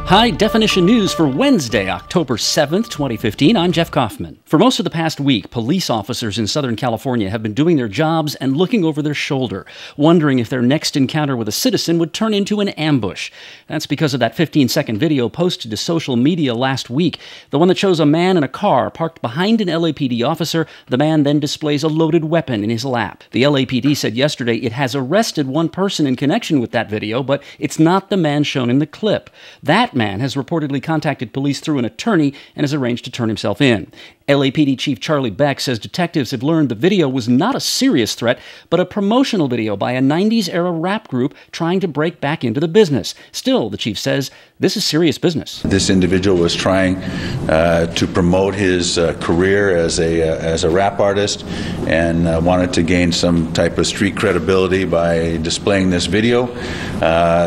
High Definition News for Wednesday, October 7th, 2015. I'm Jeff Kaufman. For most of the past week, police officers in Southern California have been doing their jobs and looking over their shoulder, wondering if their next encounter with a citizen would turn into an ambush. That's because of that 15-second video posted to social media last week, the one that shows a man in a car parked behind an LAPD officer. The man then displays a loaded weapon in his lap. The LAPD said yesterday it has arrested one person in connection with that video, but it's not the man shown in the clip. That man has reportedly contacted police through an attorney and has arranged to turn himself in. LAPD Chief Charlie Beck says detectives have learned the video was not a serious threat, but a promotional video by a 90s-era rap group trying to break back into the business. Still, the chief says, this is serious business. This individual was trying to promote his career as a rap artist and wanted to gain some type of street credibility by displaying this video.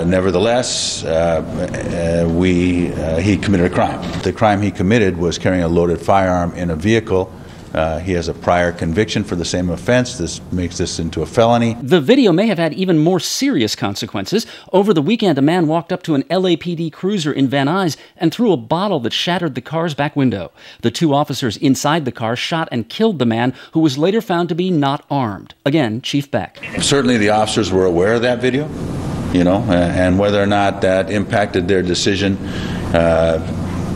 Nevertheless, he committed a crime. The crime he committed was carrying a loaded firearm in a vehicle. He has a prior conviction for the same offense. This makes this into a felony. The video may have had even more serious consequences. Over the weekend, a man walked up to an LAPD cruiser in Van Nuys and threw a bottle that shattered the car's back window. The two officers inside the car shot and killed the man, who was later found to be not armed. Again, Chief Beck. Certainly the officers were aware of that video, and whether or not that impacted their decision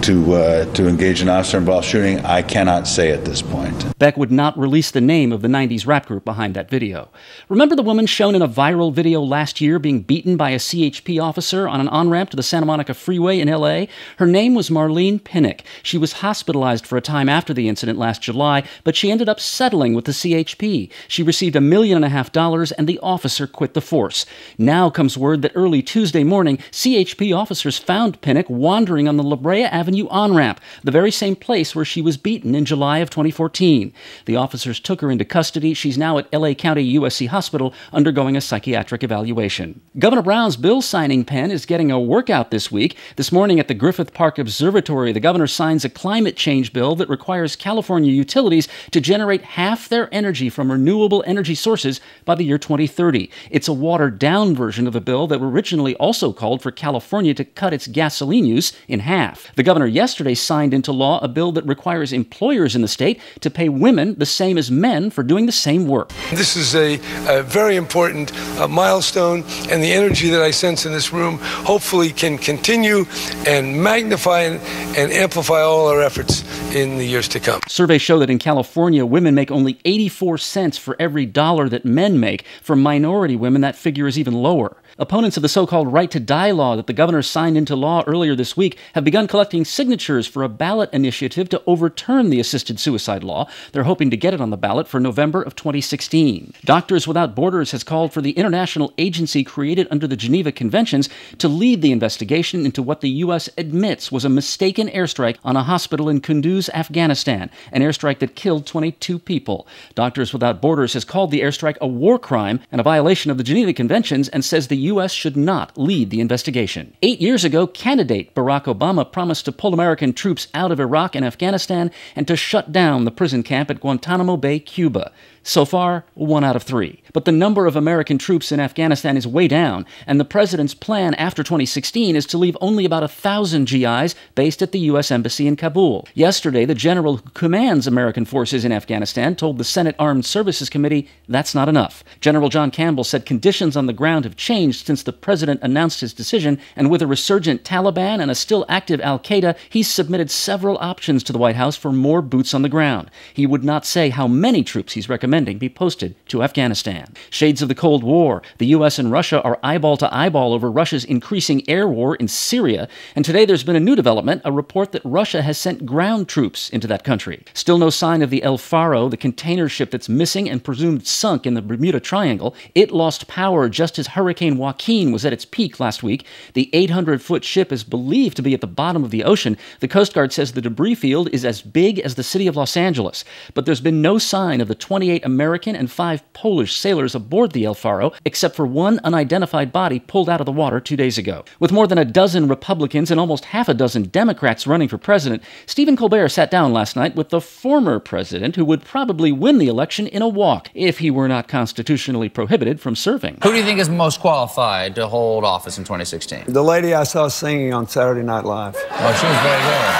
to engage in officer-involved shooting, I cannot say at this point. Beck would not release the name of the 90s rap group behind that video. Remember the woman shown in a viral video last year being beaten by a CHP officer on an on-ramp to the Santa Monica Freeway in L.A.? Her name was Marlene Pinnock. She was hospitalized for a time after the incident last July, but she ended up settling with the CHP. She received $1.5 million, and the officer quit the force. Now comes word that early Tuesday morning, CHP officers found Pinnock wandering on the La Brea Avenue on-ramp, the very same place where she was beaten in July of 2014. The officers took her into custody. She's now at LA County USC Hospital undergoing a psychiatric evaluation. Governor Brown's bill signing pen is getting a workout this week. This morning at the Griffith Park Observatory, the governor signs a climate change bill that requires California utilities to generate half their energy from renewable energy sources by the year 2030. It's a watered-down version of a bill that originally also called for California to cut its gasoline use in half. The governor yesterday signed into law a bill that requires employers in the state to pay women the same as men for doing the same work. This is a very important milestone, and the energy that I sense in this room hopefully can continue and magnify and amplify all our efforts in the years to come. Surveys show that in California, women make only 84 cents for every dollar that men make. For minority women, that figure is even lower. Opponents of the so-called right to die law that the governor signed into law earlier this week have begun collecting signatures for a ballot initiative to overturn the assisted suicide law. They're hoping to get it on the ballot for November of 2016. Doctors Without Borders has called for the international agency created under the Geneva Conventions to lead the investigation into what the U.S. admits was a mistaken airstrike on a hospital in Kunduz, Afghanistan, an airstrike that killed 22 people. Doctors Without Borders has called the airstrike a war crime and a violation of the Geneva Conventions and says the U.S. should not lead the investigation. 8 years ago, candidate Barack Obama promised to pull American troops out of Iraq and Afghanistan and to shut down the prison camp at Guantanamo Bay, Cuba. So far, 1 out of 3. But the number of American troops in Afghanistan is way down, and the president's plan after 2016 is to leave only about 1,000 GIs based at the U.S. Embassy in Kabul. Yesterday, the general who commands American forces in Afghanistan told the Senate Armed Services Committee that's not enough. General John Campbell said conditions on the ground have changed since the president announced his decision, and with a resurgent Taliban and a still active al-Qaeda, he's submitted several options to the White House for more boots on the ground. He would not say how many troops he's recommending be posted to Afghanistan. Shades of the Cold War. The U.S. and Russia are eyeball to eyeball over Russia's increasing air war in Syria, and today there's been a new development, a report that Russia has sent ground troops into that country. Still no sign of the El Faro, the container ship that's missing and presumed sunk in the Bermuda Triangle. It lost power just as Hurricane Joaquin was at its peak last week. The 800-foot ship is believed to be at the bottom of the ocean. The Coast Guard says the debris field is as big as the city of Los Angeles, but there's been no sign of the 28 American and 5 Polish sailors aboard the El Faro, except for one unidentified body pulled out of the water 2 days ago. With more than a dozen Republicans and almost half a dozen Democrats running for president, Stephen Colbert sat down last night with the former president who would probably win the election in a walk if he were not constitutionally prohibited from serving. Who do you think is most qualified to hold office in 2016? The lady I saw singing on Saturday Night Live. Oh, she was very good.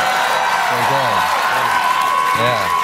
Very good. Yeah.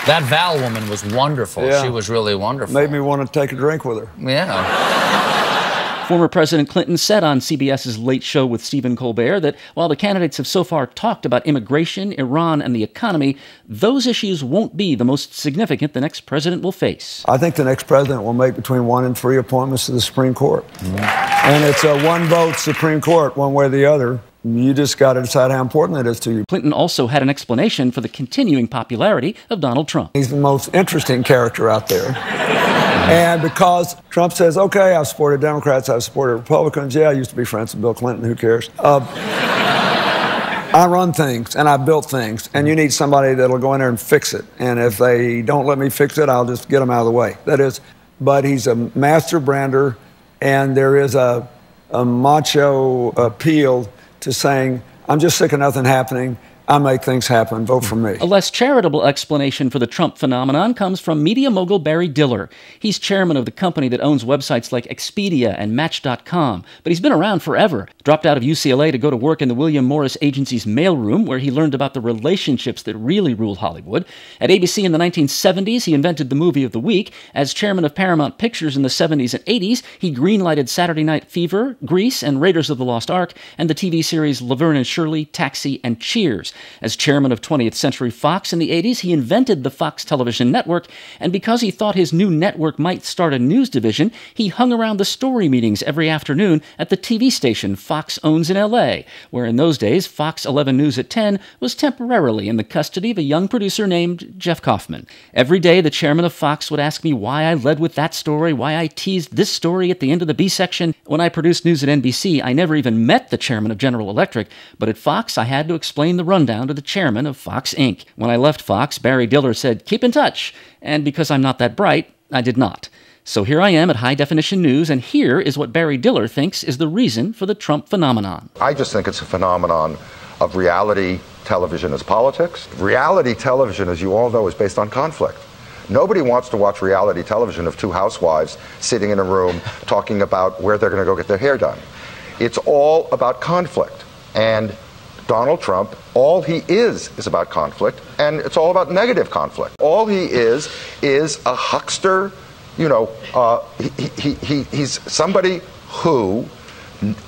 That Val woman was wonderful. Yeah. She was really wonderful. Made me want to take a drink with her. Yeah. Former President Clinton said on CBS's Late Show with Stephen Colbert that while the candidates have so far talked about immigration, Iran, and the economy, those issues won't be the most significant the next president will face. I think the next president will make between 1 and 3 appointments to the Supreme Court. And it's a one-vote Supreme Court, one way or the other. You just got to decide how important that is to you. Clinton also had an explanation for the continuing popularity of Donald Trump. He's the most interesting character out there. And because Trump says, okay, I've supported Democrats, I've supported Republicans. Yeah, I used to be friends with Bill Clinton, who cares? I run things, and I built things, and you need somebody that'll go in there and fix it. And if they don't let me fix it, I'll just get them out of the way. That is, but he's a master brander, and there is a macho appeal to saying, I'm just sick of nothing happening. I make things happen. Vote for me. A less charitable explanation for the Trump phenomenon comes from media mogul Barry Diller. He's chairman of the company that owns websites like Expedia and Match.com, but he's been around forever. Dropped out of UCLA to go to work in the William Morris Agency's mailroom, where he learned about the relationships that really rule Hollywood. At ABC in the 1970s, he invented the movie of the week. As chairman of Paramount Pictures in the 70s and 80s, he greenlighted Saturday Night Fever, Grease, and Raiders of the Lost Ark, and the TV series Laverne and Shirley, Taxi, and Cheers. As chairman of 20th Century Fox in the 80s, he invented the Fox television network, and because he thought his new network might start a news division, he hung around the story meetings every afternoon at the TV station Fox owns in L.A., where in those days, Fox 11 News at 10 was temporarily in the custody of a young producer named Jeff Kaufman. Every day, the chairman of Fox would ask me why I led with that story, why I teased this story at the end of the B section. When I produced news at NBC, I never even met the chairman of General Electric, but at Fox, I had to explain the rundown to the chairman of Fox Inc. When I left Fox, Barry Diller said, keep in touch. And because I'm not that bright, I did not. So here I am at High Definition News, and here is what Barry Diller thinks is the reason for the Trump phenomenon. I just think it's a phenomenon of reality television as politics. Reality television, as you all know, is based on conflict. Nobody wants to watch reality television of 2 housewives sitting in a room talking about where they're going to go get their hair done. It's all about conflict. And Donald Trump, all he is about conflict, and it's all about negative conflict. All he is a huckster. You know, he's somebody who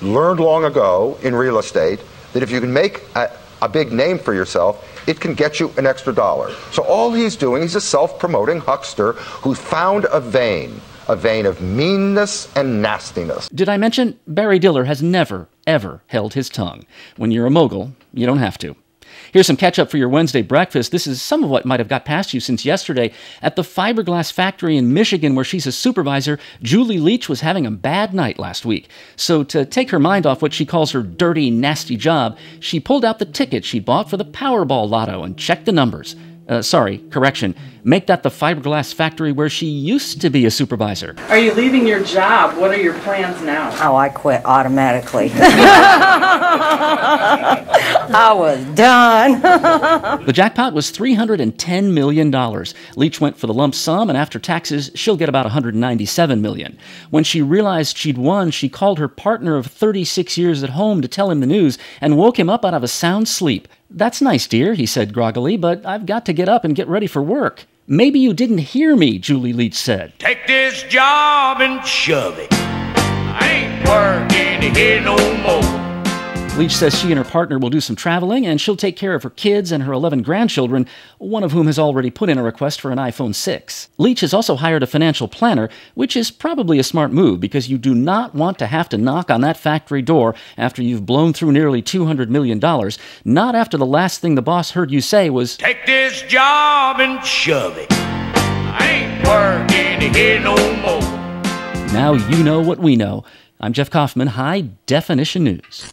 learned long ago in real estate that if you can make a big name for yourself, it can get you an extra dollar. So all he's doing, he's a self-promoting huckster who found a vein of meanness and nastiness. Did I mention Barry Diller has never, ever held his tongue? When you're a mogul, you don't have to. Here's some catch-up for your Wednesday breakfast. This is some of what might have got past you since yesterday. At the fiberglass factory in Michigan, where she's a supervisor, Julie Leach was having a bad night last week. So to take her mind off what she calls her dirty, nasty job, she pulled out the ticket she'd bought for the Powerball lotto and checked the numbers. Correction. Make that the fiberglass factory where she used to be a supervisor. Are you leaving your job? What are your plans now? Oh, I quit automatically. I was done. The jackpot was $310 million. Leach went for the lump sum, and after taxes, she'll get about $197 million. When she realized she'd won, she called her partner of 36 years at home to tell him the news and woke him up out of a sound sleep. "That's nice, dear," he said groggily, "but I've got to get up and get ready for work." "Maybe you didn't hear me," Julie Leach said. "Take this job and shove it. I ain't working here no more." Leach says she and her partner will do some traveling, and she'll take care of her kids and her 11 grandchildren, one of whom has already put in a request for an iPhone 6. Leach has also hired a financial planner, which is probably a smart move because you do not want to have to knock on that factory door after you've blown through nearly $200 million, not after the last thing the boss heard you say was, "Take this job and shove it. I ain't working here no more." Now you know what we know. I'm Jeff Kaufman, High Definition News.